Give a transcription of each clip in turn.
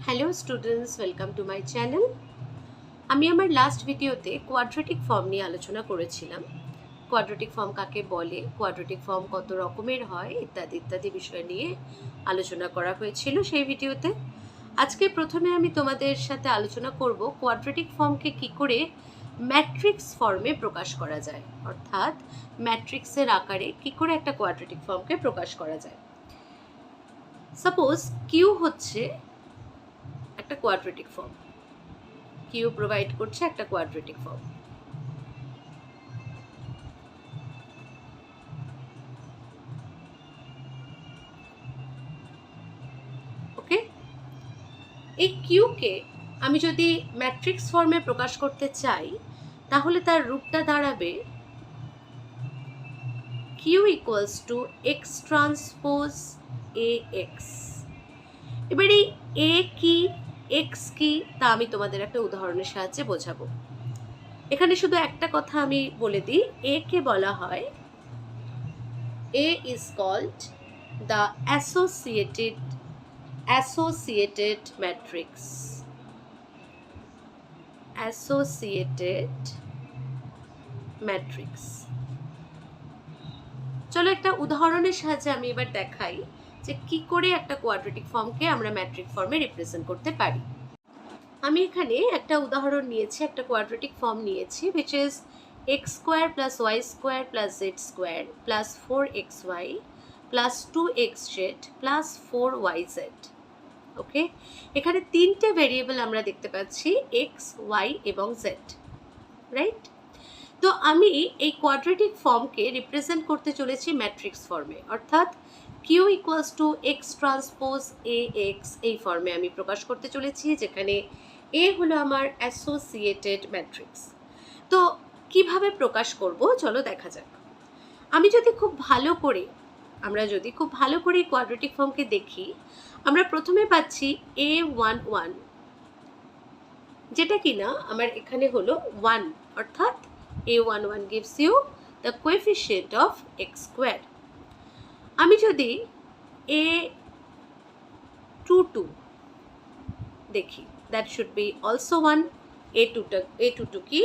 Hello students, welcome to my channel. আমি আমার last ভিডিওতে কোয়াড্রেটিক ফর্ম নিয়ে আলোচনা করেছিলাম। কোয়াড্রেটিক ফর্ম কাকে বলে, কোয়াড্রেটিক ফর্ম কত রকমের হয় ইত্যাদি ইত্যাদি বিষয় নিয়ে আলোচনা করা হয়েছিল সেই ভিডিওতে। আজকে প্রথমে আমি তোমাদের সাথে আলোচনা করব কোয়াড্রেটিক ফর্মকে কি করে ম্যাট্রিক্স ফর্মে প্রকাশ করা যায়, অর্থাৎ ম্যাট্রিক্সের আকারে কি করে একটা কোয়াড্রেটিক ফর্মকে প্রকাশ করা যায়। সাপোজ কিউ হচ্ছে একটা কোয়াড্রেটিক ফর্ম, কিউ প্রোভাইড করছে একটা কোয়াড্রেটিক ফর্ম। ওকে, এই কিউকে আমি যদি ম্যাট্রিক্স ফর্মে প্রকাশ করতে চাই তাহলে তার রূপটা দাঁড়াবে Q equals to X transpose A X. এবার এই এ কি এক্স কি তা আমি তোমাদের একটা উদাহরণের সাহায্যে বোঝাবো। এখানে শুধু একটা কথা আমি বলে দিই, এ কে বলা হয়, A is called the associated matrix. Associated matrix. চলো একটা উদাহরণের সাহায্যে আমি এবার দেখাই যে কি করে একটা কোয়াড্রেটিক ফর্মকে আমরা ম্যাট্রিক ফর্মে রিপ্রেজেন্ট করতে পারি। আমি এখানে একটা উদাহরণ নিয়েছি, একটা কোয়াড্রেটিক ফর্ম নিয়েছি which is x square plus y square plus z square plus 4xy plus 2xz plus 4yz। ওকে, এখানে তিনটে ভেরিয়েবল আমরা দেখতে পাচ্ছি, এক্স ওয়াই এবং জেড, রাইট? তো আমি এই কোয়াড্রেটিক ফর্মকে রিপ্রেজেন্ট করতে চলেছি ম্যাট্রিক্স ফর্মে, অর্থাৎ Q equals to X transpose A X এই ফর্মে আমি প্রকাশ করতে চলেছি, যেখানে এ হলো আমার অ্যাসোসিয়েটেড ম্যাট্রিক্স। তো কিভাবে প্রকাশ করব চলো দেখা যাক। আমরা যদি খুব ভালো করে কোয়াড্রেটিক ফর্মকে দেখি, আমরা প্রথমে পাচ্ছি a11, যেটা কিনা আমার এখানে হলো 1, অর্থাৎ a11 gives you the coefficient of x square. আমি যদি a22 দেখি, that should be also 1. a22 কি?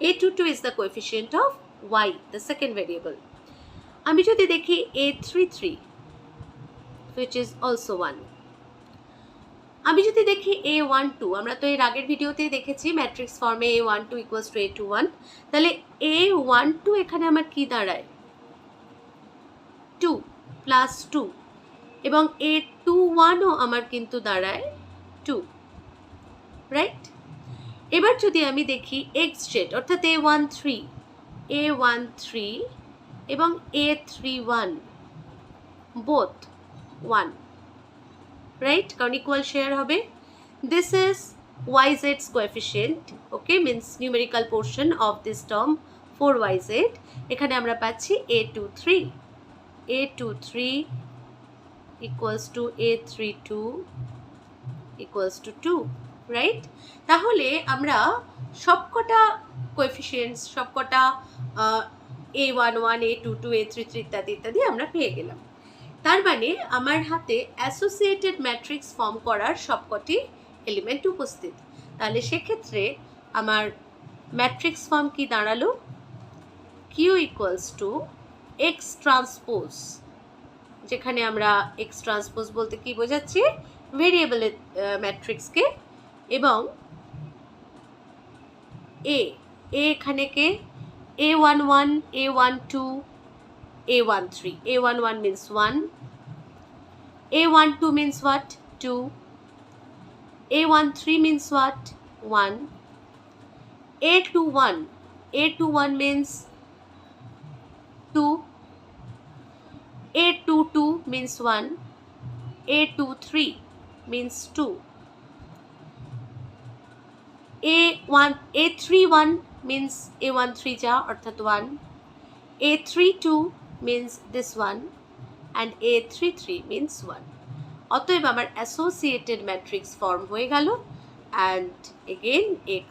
a22 is the coefficient of y, the second variable. আমি যদি দেখি a33 which is also 1. আমি যদি দেখি a12, আমরা তো এর আগের ভিডিওতেই দেখেছি ম্যাট্রিক্স ফর্মে a12 equals to a21, তাহলে a12 এখানে আমার কি দাঁড়ায় 2 প্লাস 2, এবং a21ও আমার কিন্তু দাঁড়ায় 2, রাইট? এবার যদি আমি দেখি xz অর্থাৎ a13 এবং a31 both 1, right? কারণ ইকুয়াল শেয়ার হবে। This is yz's coefficient, okay, means numerical portion of this term 4yz. এখানে আমরা পাচ্ছি a23 equals to a32 equals to 2, right? তাহলে আমরা সবকটা কোএফিসিয়েন্টস, সবকটা a11 a22 a33 ইত্যাদি ইত্যাদি আমরা পেয়ে গেলাম। তার মানে আমার হাতে অ্যাসোসিয়েটেড ম্যাট্রিক্স ফর্ম করার সবকটি এলিমেন্ট উপস্থিত। তাহলে সেক্ষেত্রে আমার ম্যাট্রিক্স ফর্ম কি দাঁড়ালো? Q equals to X transpose, যেখানে আমরা এক্স ট্রান্সপোজ বলতে কি বোঝাচ্ছি, ভেরিয়েবলের ম্যাট্রিক্সকে, এবং এখানে কে a11 a12 a13, a11 means 1, a12 means what? 2, a13 means what? 1, a21 means 2, a22 means 1, a23 means 2, a31 means a13 ja অর্থাৎ 1, a32 means this one, and a33 means 1. অতএব আমার অ্যাসোসিয়েটেড ম্যাট্রিক্স ফর্ম হয়ে গেল, and again x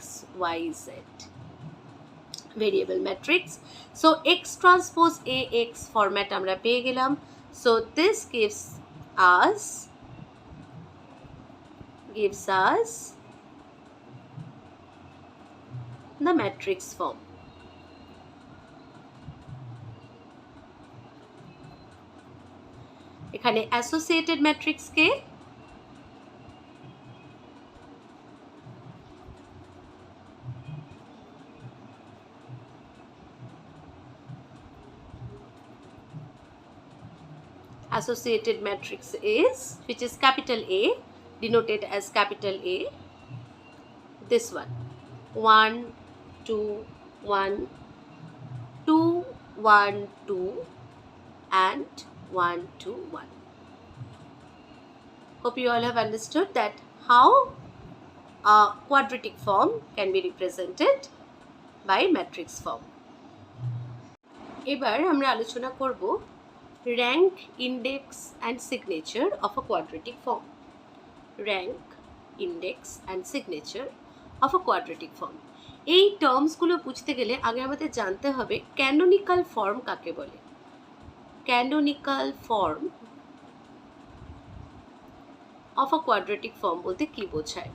y z variable matrix. So x transpose a x format আমরা পেয়ে গেলাম। So this gives us gives us the matrix form. এখানে associated matrix K associated matrix is, which is capital A, denoted as capital A, this one, 1 2 1 2 1 2 and 1 2 1. Hope you all have understood that how a quadratic form can be represented by matrix form. এবার আমরা আলোচনা করব rank, index and signature of a quadratic form. Rank, index and signature of a quadratic form. এই টার্মসগুলো বুঝতে গেলে আগে আমাদের জানতে হবে ক্যানোনিক্যাল ফর্ম কাকে বলে। Canonical form of a quadratic form বলতে কি বোঝায়?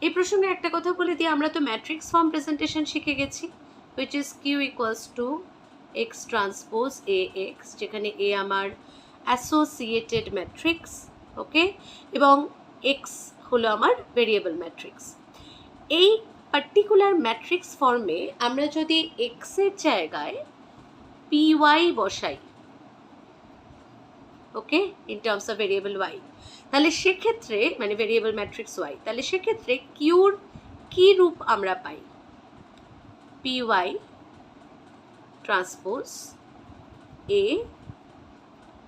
এই প্রসঙ্গে একটা কথা বলে দিই, আমরা তো ম্যাট্রিক্স ফর্ম প্রেজেন্টেশন শিখে গেছি, which is Q equals to X transpose A X, যেখানে এ আমার অ্যাসোসিয়েটেড ম্যাট্রিক্স, ওকে, এবং এক্স হলো আমার ভেরিয়েবল ম্যাট্রিক্স। এই পার্টিকুলার ম্যাট্রিক্স ফর্মে আমরা যদি এক্সের জায়গায় পিওয়াই বসাই, okay, in terms of variable Y, তাহলে সেক্ষেত্রে মানে ভেরিয়েবল ম্যাট্রিক্স ওয়াই, তাহলে সেক্ষেত্রে কিউর কি রূপ আমরা পাই? P Y transpose A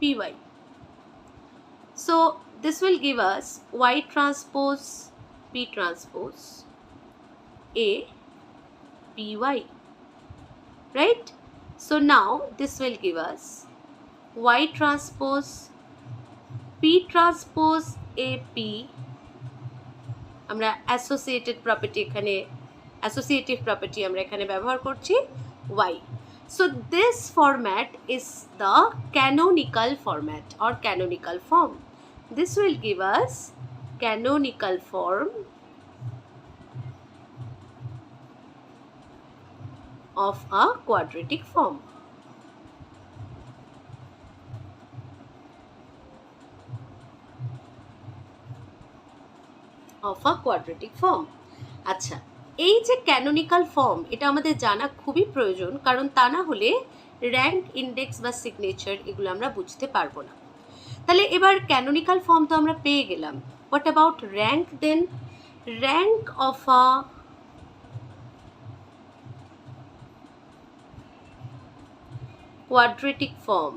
P Y. So this will give us y transpose p transpose a py, right? So now this will give us y transpose p transpose a p, আমরা associated property এখানে associative property আমরা এখানে ব্যবহার করছি y. So this format is the canonical format or canonical form. This will give us canonical form of a quadratic form. Of a quadratic form. আচ্ছা, এই যে canonical form, এটা আমাদের জানা খুবই প্রয়োজন, কারণ তা না হলে র্যাঙ্ক, ইন্ডেক্স বা সিগনেচার এগুলো আমরা বুঝতে পারবো না। তাহলে এবার ক্যানোনিক্যাল ফর্ম তো আমরা পেয়ে গেলাম, what about rank then? Rank of a quadratic form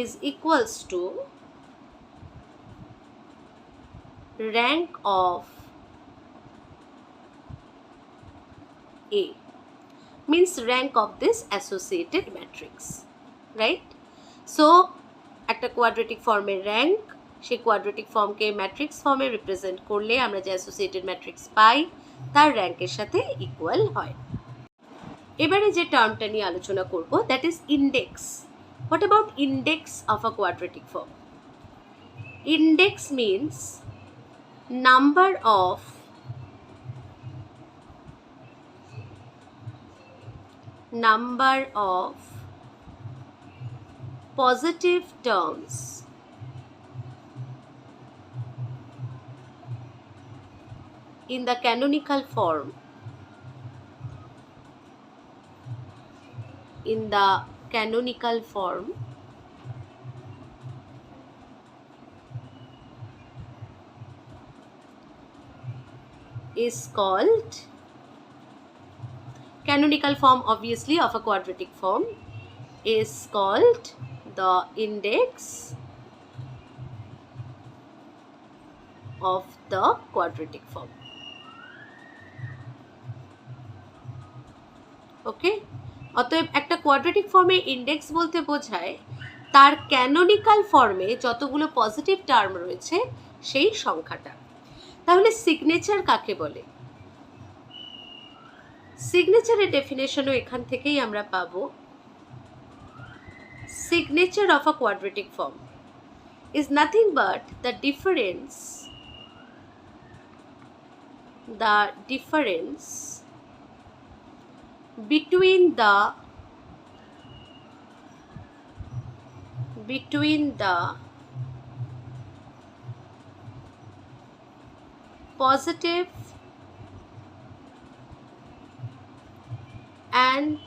is equals to rank of A, means rank of this associated matrix, right? So একটা কোয়াড্রেটিক ফর্মের র্যাঙ্ক, সেই কোয়াড্রেটিক ফর্মকে ম্যাট্রিক্স ফর্মে রিপ্রেজেন্ট করলে আমরা যে অ্যাসোসিয়েটেড ম্যাট্রিক্স পাই তার র্যাঙ্কের সাথে ইকুয়াল হয়। এবারে যে টার্মটা নিয়ে আলোচনা করব, that is index. What about index of a quadratic form? Index means number of positive terms in the canonical form, in the canonical form is called canonical form, obviously, of a quadratic form is called the index of the quadratic form. ওকে, অতএব একটা quadratic ফর্মে index বলতে বোঝায় তার canonical ফর্মে যতগুলো positive term রয়েছে সেই সংখ্যাটা। তাহলে সিগনেচার কাকে বলে? সিগনেচারের ডেফিনেশনও এখান থেকেই আমরা পাবো। Signature of a quadratic form, is nothing but the difference between the positive and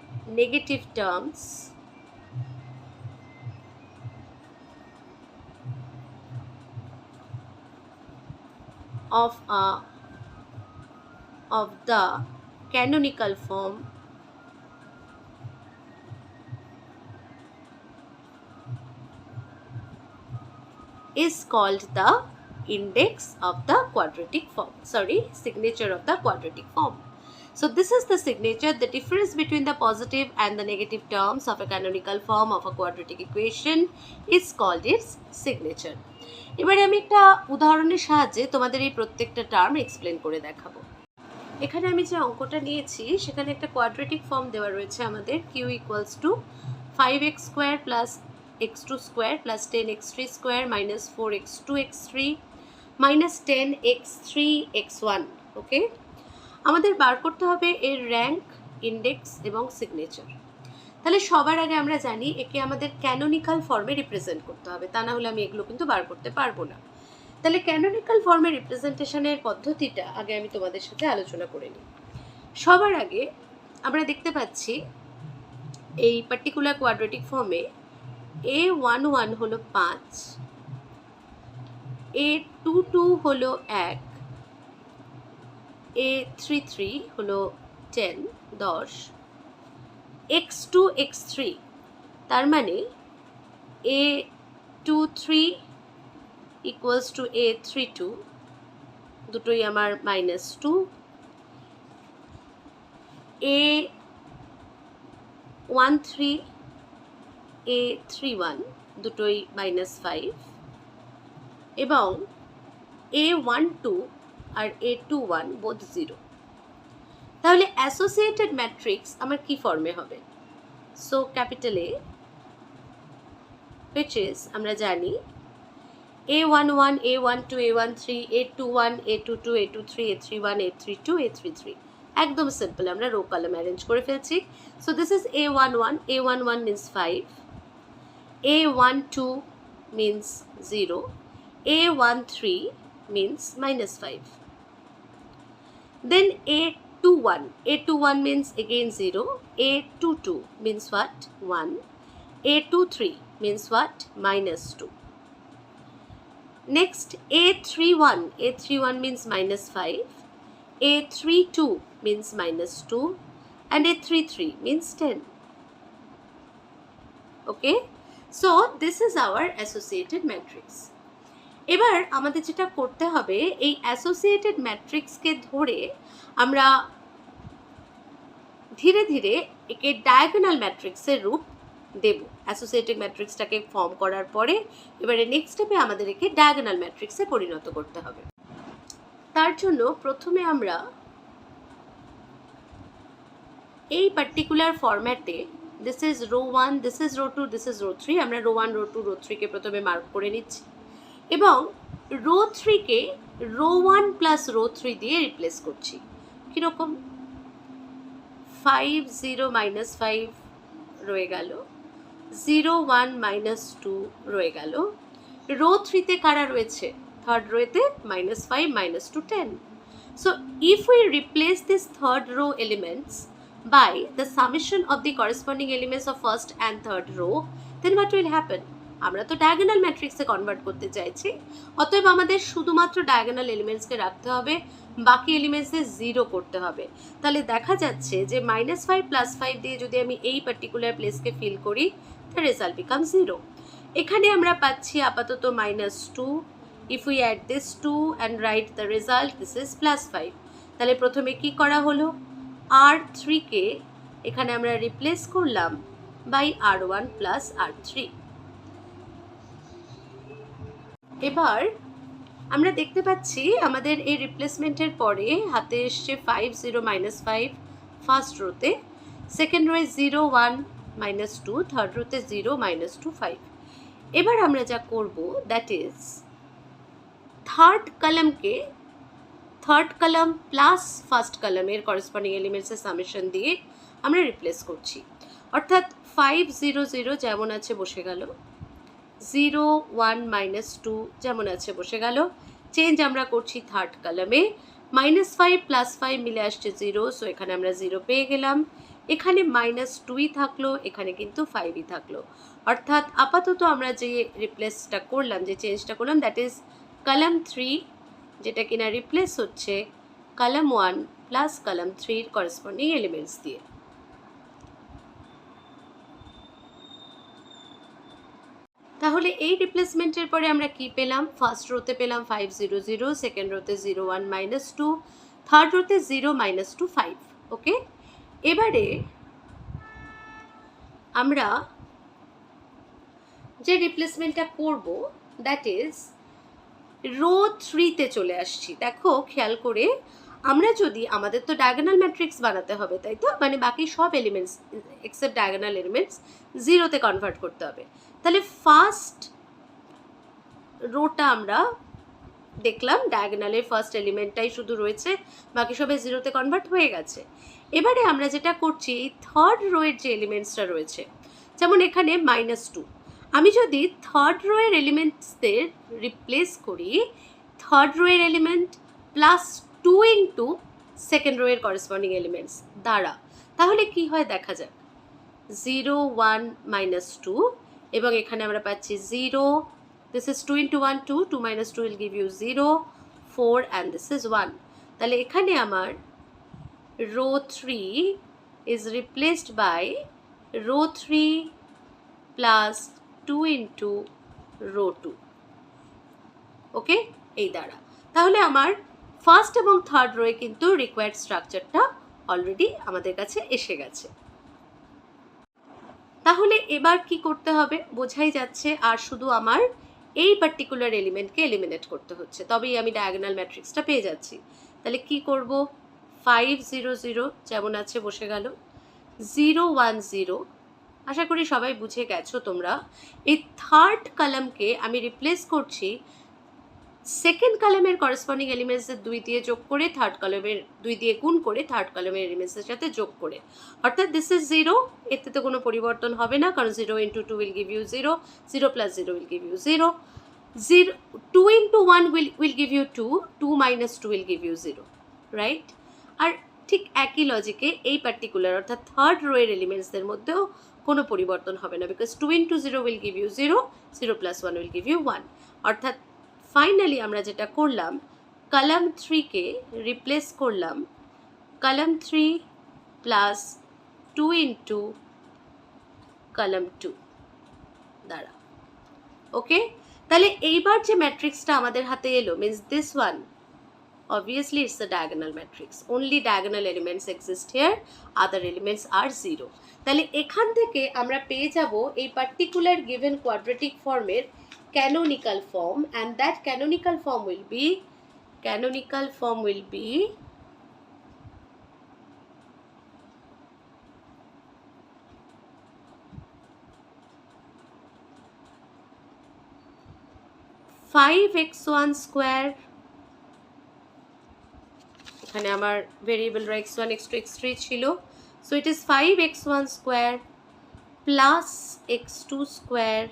the negative terms of the canonical form is called the index of the quadratic form. Signature of the quadratic form. So this is the signature. The difference between the positive and the negative terms of a canonical form of a quadratic equation is called its signature. এবারে আমি একটা উদাহরণের সাহায্যে তোমাদের এই প্রত্যেকটা term explain করে দেখাবো। এখানে আমি যে অঙ্কটা নিয়েছি সেখানে একটা কোয়াড্রেটিক ফর্ম দেওয়া রয়েছে আমাদের q equals to 5x square plus x2 square plus 10x3 square minus 4x2x3 minus 10x3x1। ওকে, আমাদের বার করতে হবে এর র্যাঙ্ক, ইন্ডেক্স এবং সিগনেচার। তাহলে সবার আগে আমরা জানি একে আমাদের ক্যানোনিক্যাল ফর্মে রিপ্রেজেন্ট করতে হবে, তা না হলে আমি এগুলো কিন্তু বার করতে পারবো না। তাহলে ক্যানোনিক্যাল ফর্মে রিপ্রেজেন্টেশনের পদ্ধতিটা আগে আমি তোমাদের সাথে আলোচনা করে নিই। সবার আগে আমরা দেখতে পাচ্ছি এই পার্টিকুলার কোয়াড্রেটিক ফর্মে a11 হলো 5, a22 হলো 1, a33 হলো 10 x2 x3, তার মানে a23 ইকুয়ালস টু a32, দুটোই আমার -2, a13 a31 দুটোই -5 এবং a12 আর a21 বোথ 0। তাহলে অ্যাসোসিয়েটেড ম্যাট্রিক্স আমার কি ফর্মে হবে? So capital A, which is আমরা জানি a11 a12 a13 a21 a22 a23 a31 a32 a33। একদম সিম্পল, আমরা রো কলাম অ্যারেঞ্জ করে ফেলছি। So this is a11 a11 means 5, a12 means 0, a13 means -5, then a21 means again 0, a22 means what? 1, a23 means what? -2. Next a31 means -5, a32 means -2 and a33 means 10. Okay, so this is our associated matrix. এবার আমাদের যেটা করতে হবে, এই associated ম্যাট্রিক্সকে ধরে আমরা ধীরে ধীরে একে ডায়াগোনাল ম্যাট্রিক্সের রূপ দেব। অ্যাসোসিয়েটেড ম্যাট্রিক্সটাকে ফর্ম করার পরে এবারে নেক্সট স্টেপে আমাদের একে ডায়াগোনাল ম্যাট্রিক্সে পরিণত করতে হবে। তার জন্য প্রথমে আমরা এই পার্টিকুলার ফরম্যাটে this is row 1, this is row 2, this is row 3, আমরা রো 1 রো 2 রো 3 কে প্রথমে মার্ক করে নিচ্ছি এবং রো 3 কে রো 1 প্লাস রো 3 দিয়ে রিপ্লেস করছি। কীরকম? 5 0 -5 রয়ে গেল, 0 1 -2 রয়ে গেল। রো 3তে কারা রয়েছে? Third রোতে -5 -2 10। So if we replace this third row elements by the summation of the corresponding elements of first and third row, then what will happen? আমরা তো ডায়াগোনাল ম্যাট্রিক্সে কনভার্ট করতে চাইছি, অতএব আমাদের শুধুমাত্র ডায়াগোনাল এলিমেন্টসকে রাখতে হবে, বাকি এলিমেন্টসে 0 করতে হবে। তাহলে দেখা যাচ্ছে যে -5 + 5 দিয়ে যদি আমি এই পার্টিকুলার প্লেসকে ফিল করি, the result becomes 0. এখানে আমরা পাচ্ছি আপাতত -2. If we add this 2 and write the result, this is +5. তাহলে প্রথমে কি করা হলো? R3 কে এখানে আমরা রিপ্লেস করলাম বাই R1 + R3। এবার আমরা দেখতে পাচ্ছি আমাদের এই রিপ্লেসমেন্টের পরে হাতে এসছে 5 0 -5 ফার্স্ট রোতে, সেকেন্ড রোয়ে 0 1 -2, থার্ড রোতে 0 -2 5। এবার আমরা যা করব that is third column plus first কলামের করেসপন্ডিং এলিমেন্টসের সামেশন দিয়ে আমরা রিপ্লেস করছি। অর্থাৎ 5 0 0 যেমন আছে বসে গেল, 0 1 -2 যেমন আছে বসে গেল। চেঞ্জ আমরা করছি থার্ড কলামে, -5 +5 মিলে আসছে 0, সো এখানে আমরা 0 পেয়ে গেলাম। এখানে -2ই থাকলো, এখানে কিন্তু 5ই থাকলো। অর্থাৎ আপাতত আমরা যে রিপ্লেসটা করলাম, যে চেঞ্জটা করলাম, দ্যাট ইজ কলাম 3, যেটা কিনা রিপ্লেস হচ্ছে column 1 plus column 3 corresponding elements দিয়ে। তাহলে এই রিপ্লেসমেন্টের পরে আমরা কি পেলাম? ফার্স্ট রোতে পেলাম 5 0 0, সেকেন্ড রোতে 0 1 -2, থার্ড রোতে 0 -2 5। ওকে, এবারে আমরা যে রিপ্লেসমেন্টটা করব দ্যাট ইজ রো 3তে চলে আসছি। দেখো খেয়াল করে, আমরা যদি, আমাদের তো ডায়াগোনাল ম্যাট্রিক্স বানাতে হবে, তাই তো, মানে বাকি সব এলিমেন্টস এক্সেপ্ট ডায়াগোনাল এলিমেন্টস 0তে কনভার্ট করতে হবে। তাহলে ফার্স্ট রোটা আমরা দেখলাম ডায়াগোনালের ফার্স্ট এলিমেন্টটাই শুধু রয়েছে, বাকি সবে 0তে কনভার্ট হয়ে গেছে। এবারে আমরা যেটা করছি, এই থার্ড রোয়ের যে এলিমেন্টসটা রয়েছে, যেমন এখানে -2, আমি যদি থার্ড রোয়ের এলিমেন্টসদের রিপ্লেস করি থার্ড রোয়ের এলিমেন্ট প্লাস 2 ইন্টু সেকেন্ড রোয়ের করেসপন্ডিং এলিমেন্টস দ্বারা, তাহলে কি হয় দেখা যাক। 0 1 -2, এবং এখানে আমরা পাচ্ছি 0, this is 2 into 1 2, 2 minus 2 will give you 0 4, and this is 1। তাহলে এখানে আমার row 3 is replaced by row 3 plus 2 into row 2। Okay, এই দ্বারা তাহলে আমার ফার্স্ট এবং থার্ড রোয়ে কিন্তু রিকোয়ার্ড স্ট্রাকচারটা অলরেডি আমাদের কাছে এসে গেছে। তাহলে এবার কি করতে হবে বোঝাই যাচ্ছে, আর শুধু আমার এই পার্টিকুলার এলিমেন্টকে এলিমিনেট করতে হচ্ছে, তবেই আমি ডায়াগোনাল ম্যাট্রিক্সটা পেয়ে যাচ্ছি। তাহলে কি করব? 5 0 0 যেমন আছে বসে গেল, 0 1 0, আশা করি সবাই বুঝে গেছো তোমরা। এই থার্ড কলামকে আমি রিপ্লেস করছি সেকেন্ড কলামের করেসপন্ডিং এলিমেন্টসের 2 দিয়ে যোগ করে, থার্ড কলামের 2 দিয়ে গুণ করে, থার্ড কলামের এলিমেন্টসের সাথে যোগ করে। অর্থাৎ দিস ইজ 0, এতে তো কোনো পরিবর্তন হবে না, কারণ 0 into 2 will give you 0, 0 plus 0 will give you 0, 2 into 1 will give you 2, 2 minus 2 will give you 0, right? আর ঠিক একই লজিকে এই পার্টিকুলার অর্থাৎ থার্ড রোয়ের এলিমেন্টসদের মধ্যেও কোনো পরিবর্তন হবে না, because 2 into 0 will give you 0, 0 plus 1 will give you 1। অর্থাৎ ফাইনালি আমরা যেটা করলাম, কলাম 3কে রিপ্লেস করলাম কলাম 3 প্লাস 2 ইন্টু কলাম 2 দ্বারা। ওকে, তাহলে এইবার যে ম্যাট্রিক্সটা আমাদের হাতে এলো, means this one, obviously it's a diagonal matrix, only diagonal elements exist here, other elements are 0। তাহলে এখান থেকে আমরা পেয়ে যাব এই পার্টিকুলার গিভেন কোয়াড্রেটিক ফর্মের canonical form, and that canonical form will be 5x1 square, এখানে আমার ভেরিয়েবল x1 x2 x3 ছিল, so it is 5x1 square plus x2 square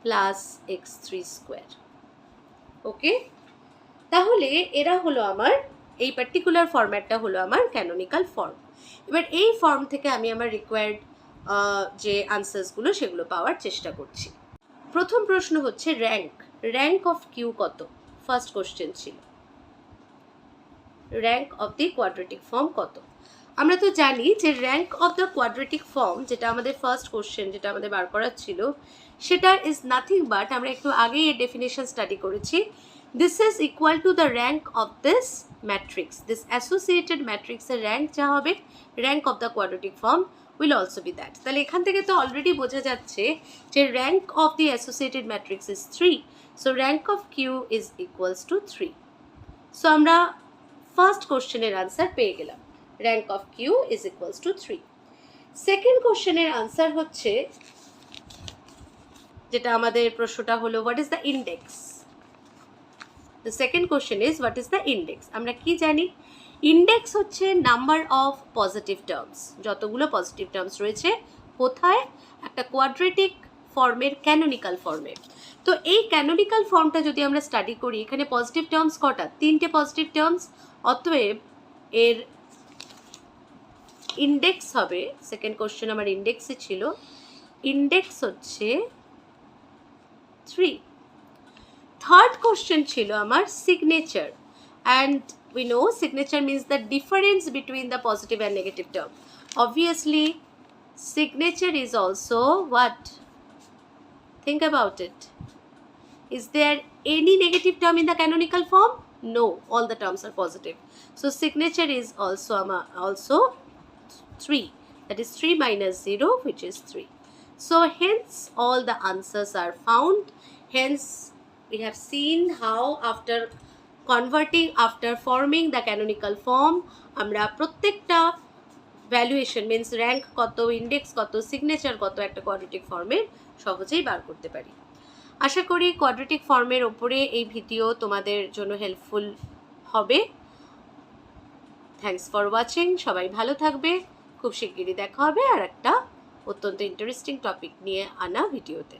plus x3 square. Okay, তাহলে এরা হলো আমার, এই পার্টিকুলার ফরম্যাটটা হলো আমার ক্যানোনিক্যাল ফর্ম। এবার এই ফর্ম থেকে আমি আমার রিকোয়ার্ড যে আনসার্সগুলো সেগুলো পাওয়ার চেষ্টা করছি। প্রথম প্রশ্ন হচ্ছে র্যাঙ্ক অফ কিউ কত? ফার্স্ট কোশ্চেন ছিল rank of the quadratic form কত? আমরা তো জানি যে rank of the quadratic form, যেটা আমাদের ফার্স্ট কোশ্চেন, যেটা আমাদের বার করার ছিল, সেটা ইজ নাথিং বাট, আমরা একটু আগেই এর ডেফিনেশন স্টাডি করেছি, this is equal to the rank of this matrix, this associated ম্যাট্রিক্সের র্যাঙ্ক যা হবে, rank of the quadratic form will also be that. তাহলে এখান থেকে তো অলরেডি বোঝা যাচ্ছে যে rank of the associated matrix is 3, so rank of Q is equals to 3। So আমরা ফার্স্ট কোশ্চেনের আনসার পেয়ে গেলাম, rank of Q is equals to 3। Second কোশ্চেনের আনসার হচ্ছে, যেটা আমাদের প্রশ্নটা হলো what is the index. The second question is what is the index. আমরা কি জানি, ইন্ডেক্স হচ্ছে নাম্বার অফ পজিটিভ টার্মস, যতগুলো পজিটিভ টার্মস রয়েছে কোথায়, একটা কোয়াড্রেটিক ফর্মের ক্যানোনিক্যাল ফর্মে। তো এই ক্যানোনিক্যাল ফর্মটা যদি আমরা স্টাডি করি, এখানে পজিটিভ টার্মস কটা, 3টে পজিটিভ টার্মস, অতএব এর ইন্ডেক্স হবে, সেকেন্ড কোশ্চেন আমার ইন্ডেক্সে ছিল, ইন্ডেক্স হচ্ছে 3। থার্ড কোশ্চেন ছিল আমার signature, and we know signature means the difference between the positive and negative term. Obviously signature is also what, think about it, is there any negative term in the canonical form? No, all the terms are positive. So signature is also 3, that is 3 minus 0, which is 3. So hence all the answers are found. Hence we have seen how after forming the canonical form আমরা প্রত্যেকটা valuation means rank কত, index কত, signature কত একটা quadratic ফর্মের সহজেই বার করতে পারি। আশা করি কোয়াড্রেটিক ফর্মের ওপরে এই ভিডিও তোমাদের জন্য হেল্পফুল হবে। Thanks for watching. সবাই ভালো থাকবে। খুব শিগগিরই দেখা হবে আর একটা অত্যন্ত ইন্টারেস্টিং টপিক নিয়ে আনা ভিডিওতে।